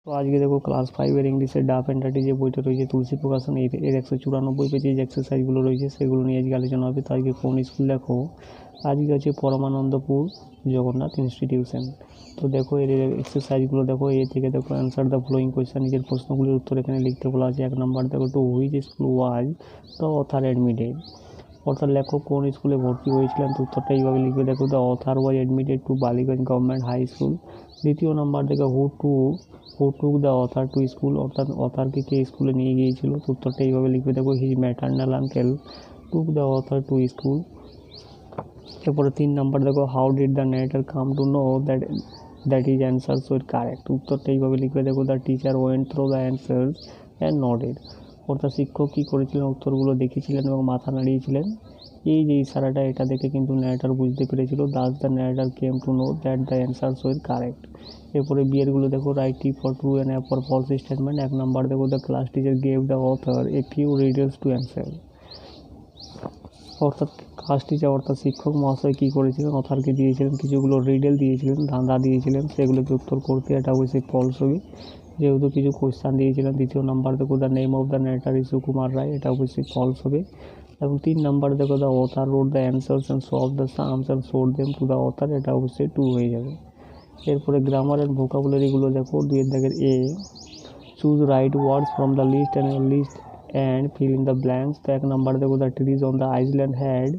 তো আজকে দেখো ক্লাস 5-এর ইংলিশের ডাফ অ্যান্ড ডার্টি যে বইটা রয়েছে তুলসী প্রকাশন এর 194 পেজে যে এক্সারসাইজগুলো রয়েছে সেগুলো নিয়ে আজকে আলোচনা হবে। তো আজকে কোন স্কুল দেখো, আজকে হচ্ছে পরমানন্দপুর জগন্নাথ ইনস্টিটিউশন। তো দেখো এর এক্সারসাইজগুলো দেখো, এ থেকে দেখো অ্যান্সার দ্য ফলোয়িং কোয়েশ্চেন, নিজের প্রশ্নগুলির উত্তর এখানে লিখতে বলা আছে। 1 নম্বর দেখো, to which school was the author admitted, অর্থাৎ লেখক কোন স্কুলে ভর্তি হয়েছিলেন। তো উত্তরটা এইভাবে লিখবে, দেখো the author was admitted to Ballygunge government high school. দ্বিতীয় নাম্বার দেখো, who took the author to school, অর্থাৎ অথারকে কে স্কুলে নিয়ে গিয়েছিল। তো উত্তরটা এইভাবে লিখবে, দেখো his maternal uncle took the author to school. এরপরে 3 নাম্বার দেখো, how did the narrator come to know that his answers were correct. উত্তরটা এইভাবে লিখবে, দেখো the teacher went through the answers and nodded, অর্থাৎ শিক্ষক কী করেছিলেন, উত্তরগুলো দেখেছিলেন এবং মাথা নাড়িয়েছিলেন। এই যে ইশারাটা, এটা দেখে কিন্তু ন্যারেটর বুঝতে পেরেছিল। Thus the narrator came to know that the answers were correct. এরপরে বিয়েরগুলো দেখো, write T for true and a for false statement. 1 number দেখো, the class teacher gave the author a few riddles to answer, অর্থাৎ class teacher অর্থাৎ শিক্ষক মহাশয় কী করেছিলেন, অথারকে দিয়েছিলেন কিছুগুলো রিডেল দিয়েছিলেন, ধাঁধা দিয়েছিলেন, সেগুলোকে উত্তর করতে। এটা অবশ্যই ফলস হবে যেহেতু কিছু কোয়েশ্চান দিয়েছিলেন। দ্বিতীয় নাম্বার দেখো, the name of the narrator is Sukumar Ray, এটা অবশ্যই ফলস হবে। এবং 3 নাম্বার দেখো, the author read the answers and solve the sums and showed them to the author, এটা অবশ্যই 2 হয়ে যাবে। এরপরে গ্রামার অ্যান্ড ভোকাবুলারিগুলো দেখো, 2 দাগের এ, choose right words from the list and fill in the blanks. তো 1 নাম্বার দেখো, the trees on the island had,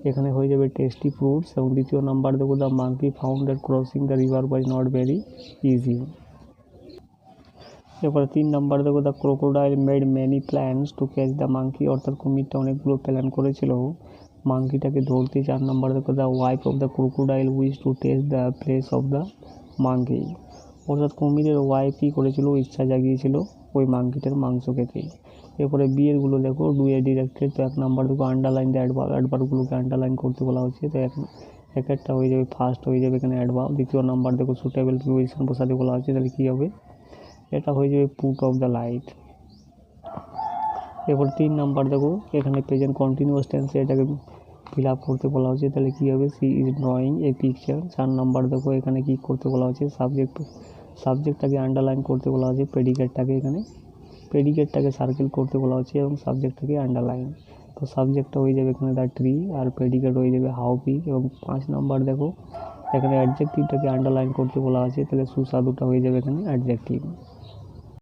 এখানে হয়ে যাবে টেস্টি ফ্রুটস। এবং দ্বিতীয় নাম্বার দেখো, the monkey found that crossing the river was not very easy. এরপরে 3 number দেখো, the crocodile made many plans to catch the monkey, অর্থাৎ কুমিরটা অনেকগুলো প্ল্যান করেছিল মাঙ্কিটাকে ধরতে। 4 নাম্বার দেখো, the wife of the crocodile wish to test the place of the monkey, অর্থাৎ কুমিরের ওয়াইফ কী করেছিল, ইচ্ছা জাগিয়েছিল ওই মাঙ্কিটার মাংস খেতে। এরপরে বিয়েরগুলো দেখো, ডু এ ডিরেক্টেড। তো 1 নাম্বার দেখো, আন্ডারলাইন দ্য অ্যাডভার্বগুলোকে আন্ডারলাইন করতে বলা হচ্ছে। তো এক একটা হয়ে যাবে, ফার্স্ট হয়ে যাবে এখানে অ্যাডভার্ব। দ্বিতীয় নাম্বার দেখো, সুটেবল প্রিপোজিশন বসাতে বলা হচ্ছে, তাহলে কী হবে, এটা হয়ে যাবে পুট অফ দ্য লাইট। এরপর 3 নাম্বার দেখো, এখানে প্রেজেন্ট কন্টিনিউয়াস টেন্সে এটাকে ফিল আপ করতে বলা হচ্ছে, তাহলে কী হবে, she is drawing a picture. 4 number দেখো, এখানে কী করতে বলা হচ্ছে, সাবজেক্টটাকে আন্ডারলাইন করতে বলা হচ্ছে, প্রেডিকেটটাকে সার্কেল করতে বলা হচ্ছে এবং সাবজেক্টটাকে আন্ডারলাইন। তো সাবজেক্টটা হয়ে যাবে এখানে দ্য ট্রি, আর প্রেডিকেট হয়ে যাবে হাউ বিগ। এবং 5 নাম্বার দেখো, এখানে অ্যাডজেক্টিভটাকে আন্ডারলাইন করতে বলা আছে, তাহলে সুস্বাদুটা হয়ে যাবে এখানে অ্যাডজেক্টিভ।